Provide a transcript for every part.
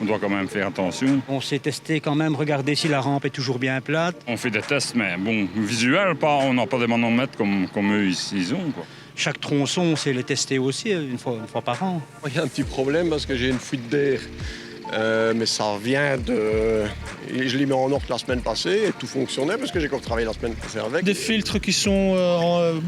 doit quand même faire attention. On s'est testé quand même, regarder si la rampe est toujours bien plate. On fait des tests, mais bon, visuel, on n'a pas des manomètres comme eux ils ont, quoi. Chaque tronçon, on sait les tester aussi une fois par an. Il y a un petit problème parce que j'ai une fuite d'air. Mais ça vient de... Je l'ai mis en ordre la semaine passée et tout fonctionnait parce que j'ai encore travaillé la semaine passée avec. Des filtres qui sont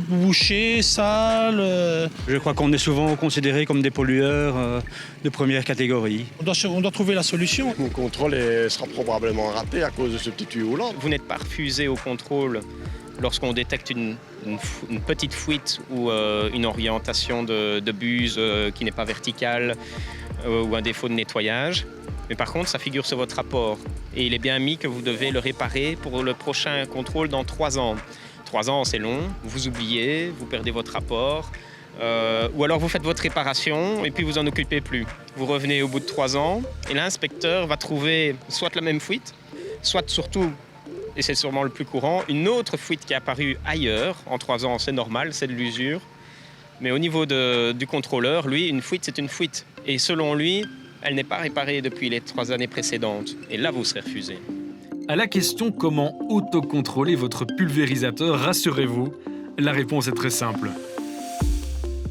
bouchés, sales. Je crois qu'on est souvent considérés comme des pollueurs de première catégorie. On doit trouver la solution. Mon contrôle sera probablement raté à cause de ce petit tuyau-là. Vous n'êtes pas refusé au contrôle lorsqu'on détecte une petite fuite ou une orientation de buse qui n'est pas verticale ou un défaut de nettoyage. Mais par contre, ça figure sur votre rapport. Et il est bien mis que vous devez le réparer pour le prochain contrôle dans 3 ans. 3 ans, c'est long. Vous oubliez, vous perdez votre rapport. Ou alors vous faites votre réparation et puis vous en occupez plus. Vous revenez au bout de 3 ans et l'inspecteur va trouver soit la même fuite, soit surtout, et c'est sûrement le plus courant, une autre fuite qui est apparue ailleurs. En 3 ans, c'est normal, c'est de l'usure. Mais au niveau du contrôleur, lui, une fuite, c'est une fuite. Et selon lui, elle n'est pas réparée depuis les 3 années précédentes. Et là, vous serez refusé. À la question comment autocontrôler votre pulvérisateur, rassurez-vous, la réponse est très simple.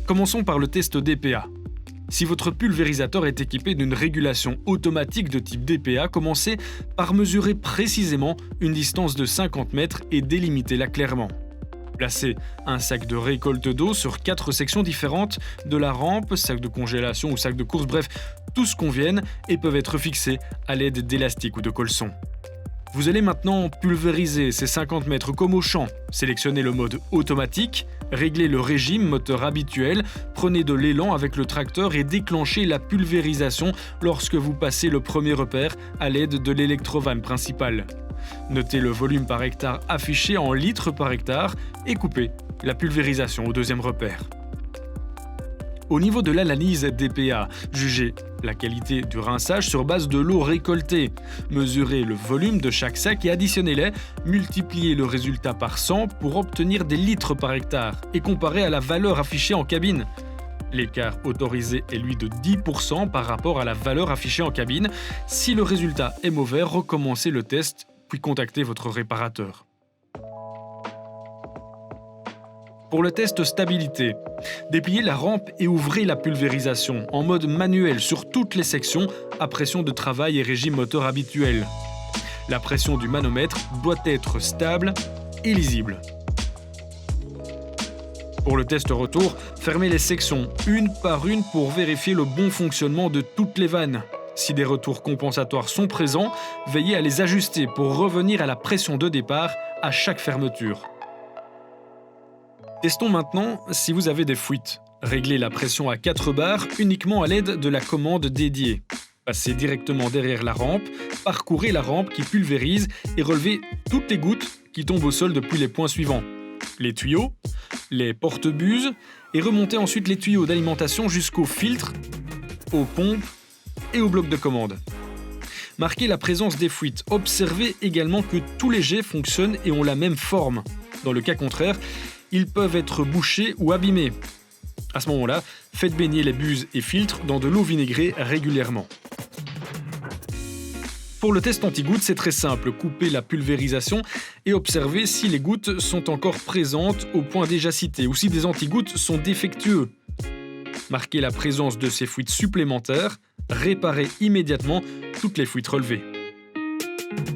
Commençons par le test DPA. Si votre pulvérisateur est équipé d'une régulation automatique de type DPA, commencez par mesurer précisément une distance de 50 mètres et délimitez-la clairement. Placez un sac de récolte d'eau sur 4 sections différentes de la rampe, sac de congélation ou sac de course, bref, tous conviennent et peuvent être fixés à l'aide d'élastiques ou de colsons. Vous allez maintenant pulvériser ces 50 mètres comme au champ. Sélectionnez le mode automatique, réglez le régime moteur habituel, prenez de l'élan avec le tracteur et déclenchez la pulvérisation lorsque vous passez le premier repère à l'aide de l'électrovanne principale. Notez le volume par hectare affiché en litres par hectare et coupez la pulvérisation au deuxième repère. Au niveau de l'analyse DPA, jugez la qualité du rinçage sur base de l'eau récoltée. Mesurez le volume de chaque sac et additionnez-les, multipliez le résultat par 100 pour obtenir des litres par hectare et comparez à la valeur affichée en cabine. L'écart autorisé est lui de 10% par rapport à la valeur affichée en cabine. Si le résultat est mauvais, recommencez le test, puis contactez votre réparateur. Pour le test stabilité, dépliez la rampe et ouvrez la pulvérisation en mode manuel sur toutes les sections à pression de travail et régime moteur habituel. La pression du manomètre doit être stable et lisible. Pour le test retour, fermez les sections une par une pour vérifier le bon fonctionnement de toutes les vannes. Si des retours compensatoires sont présents, veillez à les ajuster pour revenir à la pression de départ à chaque fermeture. Testons maintenant si vous avez des fuites. Réglez la pression à 4 bars uniquement à l'aide de la commande dédiée. Passez directement derrière la rampe, parcourez la rampe qui pulvérise et relevez toutes les gouttes qui tombent au sol depuis les points suivants. Les tuyaux, les porte-buses et remontez ensuite les tuyaux d'alimentation jusqu'aux filtres, aux pompes et au bloc de commande. Marquez la présence des fuites. Observez également que tous les jets fonctionnent et ont la même forme. Dans le cas contraire, ils peuvent être bouchés ou abîmés. À ce moment-là, faites baigner les buses et filtres dans de l'eau vinaigrée régulièrement. Pour le test anti-gouttes, c'est très simple. Coupez la pulvérisation et observez si les gouttes sont encore présentes au point déjà cité ou si des anti-gouttes sont défectueux. Marquez la présence de ces fuites supplémentaires. Réparez immédiatement toutes les fuites relevées.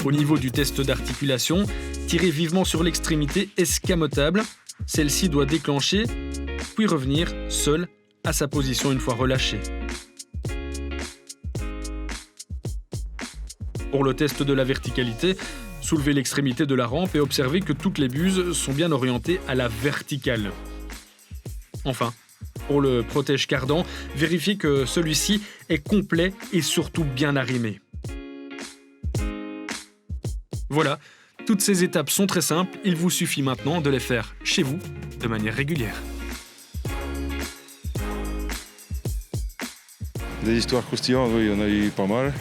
Au niveau du test d'articulation, tirez vivement sur l'extrémité escamotable. Celle-ci doit déclencher, puis revenir seule à sa position une fois relâchée. Pour le test de la verticalité, soulevez l'extrémité de la rampe et observez que toutes les buses sont bien orientées à la verticale. Enfin, pour le protège cardan, vérifiez que celui-ci est complet et surtout bien arrimé. Voilà, toutes ces étapes sont très simples, il vous suffit maintenant de les faire chez vous de manière régulière. Des histoires croustillantes, oui, il y en a eu pas mal.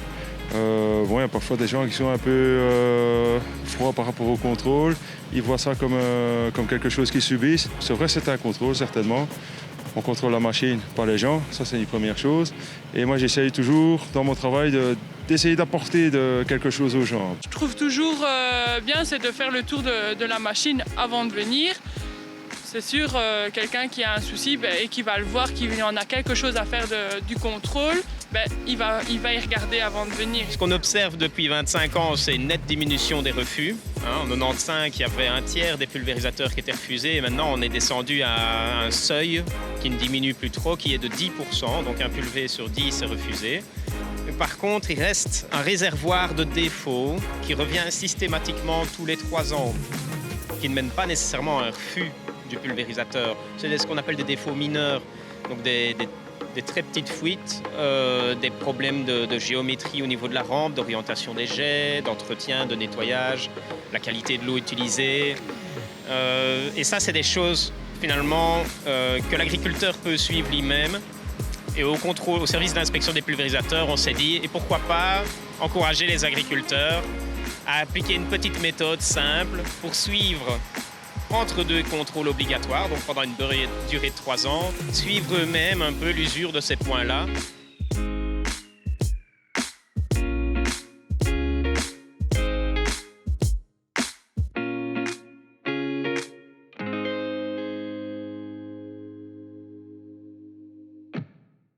Il y a parfois des gens qui sont un peu froids par rapport au contrôle. Ils voient ça comme quelque chose qu'ils subissent. C'est vrai, c'est un contrôle, certainement. on contrôle la machine, pas les gens, ça c'est une première chose. Et moi j'essaye toujours dans mon travail d'essayer d'apporter quelque chose aux gens. Je trouve toujours bien, c'est de faire le tour de la machine avant de venir. C'est sûr, quelqu'un qui a un souci et qui va le voir, qu'il en a quelque chose à faire du contrôle, il va y regarder avant de venir. Ce qu'on observe depuis 25 ans, c'est une nette diminution des refus. En 95, il y avait un tiers des pulvérisateurs qui étaient refusés. Et maintenant, on est descendu à un seuil qui ne diminue plus trop, qui est de 10%. Donc un pulvé sur 10 est refusé. Par contre, il reste un réservoir de défauts qui revient systématiquement tous les 3 ans, qui ne mène pas nécessairement à un refus du pulvérisateur. C'est ce qu'on appelle des défauts mineurs, donc des très petites fuites, des problèmes de géométrie au niveau de la rampe, d'orientation des jets, d'entretien, de nettoyage, la qualité de l'eau utilisée. Et ça, c'est des choses finalement que l'agriculteur peut suivre lui-même. Et au service d'inspection des pulvérisateurs, on s'est dit, et pourquoi pas encourager les agriculteurs à appliquer une petite méthode simple pour suivre entre 2 contrôles obligatoires, donc pendant une durée de 3 ans, suivre eux-mêmes un peu l'usure de ces points-là